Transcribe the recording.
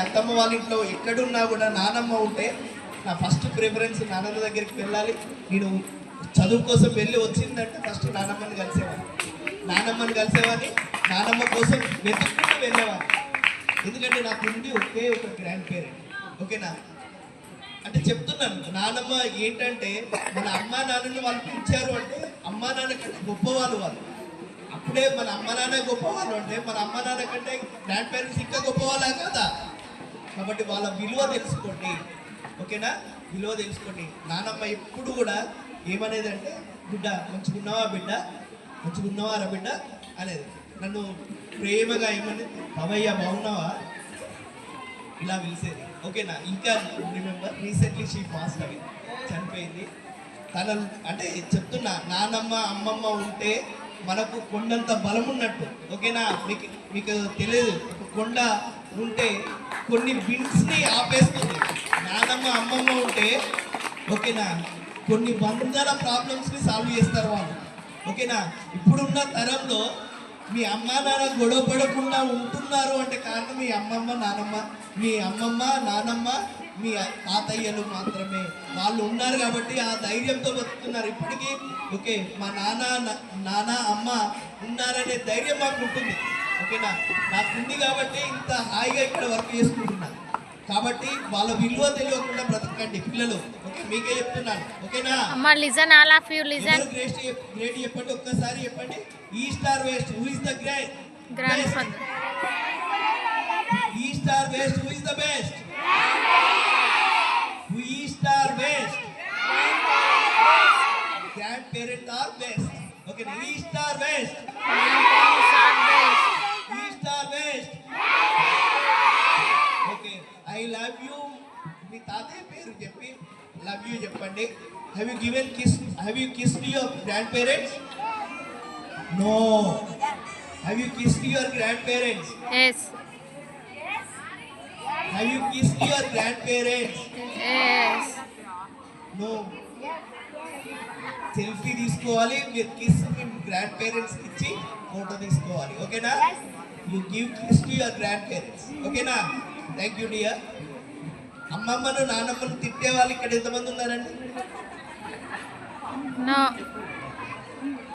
అత్తమ్మ వాళ్ళ ఇంట్లో ఎక్కడున్నా కూడా నానమ్మ ఉంటే నా ఫస్ట్ ప్రిఫరెన్స్ నానమ్మ దగ్గరికి వెళ్ళాలి. నేను చదువు కోసం వెళ్ళి వచ్చిందంటే ఫస్ట్ నానమ్మని కలిసేవాడిని. నానమ్మ కోసం వెతుక్కుంటూ వెళ్ళేవాడిని. ఎందుకంటే నాకు ఉంది ఒకే ఒక గ్రాండ్ పేరెంట్. ఓకేనా, అంటే చెప్తున్నాను, నానమ్మ ఏంటంటే మన అమ్మా నాన్నని వాళ్ళు పిలిచారు అంటే అమ్మా నాన్న కంటే గొప్పవాళ్ళు వాళ్ళు. అప్పుడే మన అమ్మ నాన్న గొప్పవాళ్ళు అంటే మన అమ్మ నాన్న కంటే గ్రాండ్ పేరెంట్స్ ఇంకా గొప్పవాళ్ళ కదా. కాబట్టి వాళ్ళ విలువ తెలుసుకోండి. ఓకేనా, విలువ తెలుసుకోండి. నానమ్మ ఎప్పుడు కూడా ఏమనేది అంటే, బిడ్డ మంచిగున్నావా రా బిడ్డ అనేది. నన్ను ప్రేమగా ఏమనేది, పవయ్య బాగున్నావా ఇలా పిలిచేది. ఓకేనా, ఇంకా remember recently she passed away, చనిపోయింది. తన అంటే చెప్తున్నా, నానమ్మ అమ్మమ్మ ఉంటే మనకు కొండంత బలం ఉన్నట్టు. ఓకేనా, మీకు తెలియదు, ఒక కొండ ఉంటే కొన్ని విండ్స్ని ఆపేస్తుంది. నానమ్మ అమ్మమ్మ ఉంటే ఓకేనా కొన్ని వందల ప్రాబ్లమ్స్ని సాల్వ్ చేస్తారు వాళ్ళు. ఓకేనా, ఇప్పుడున్న తరంలో మీ అమ్మ నాన్న గొడవ పడకుండా ఉంటున్నారు అంటే కారణం మీ అమ్మమ్మ నానమ్మ మీ తాతయ్యలు మాత్రమే. వాళ్ళు ఉన్నారు కాబట్టి ఆ ధైర్యంతో బతుకుతున్నారు ఇప్పటికీ. ఓకే, మా నాన్న అమ్మ ఉన్నారనే ధైర్యం మాకు ఉంటుంది. ఓకేనా, నాకుంది కాబట్టి ఇంత హాయిగా ఇక్కడ వర్క్ చేసుకుంటున్నా. కాబట్టి వాళ్ళ విలువ తెలియకుండా బ్రతకండి పిల్లలు. ఓకే, మీకే చెప్తున్నాను. ఓకేనా, గ్రేట్ చెప్పండి, ఒక్కసారి చెప్పండి. East or west, who is the great? East or west, who is the best? East or west? Grand parent or best. Okay, east or west? East or west? Okay, I love you. మీ తాతయ్య పేరు చెప్పి love you చెప్పండి. Have you kissed your grand parents? No. Have you kissed your grandparents? Yes. Have you kissed your grandparents? Yes. No. Selfie తీసుకోవాలి, మీరు kiss me grand parents ఇచ్చి photo తీసుకోవాలి. ఓకేనా, you give kiss to your grand parents. ఓకేనా, thank you dear. అమ్మమ్మను నానమ్మను తిట్టే వాళ్ళు ఇక్కడ ఎంతమంది ఉన్నారండి? No.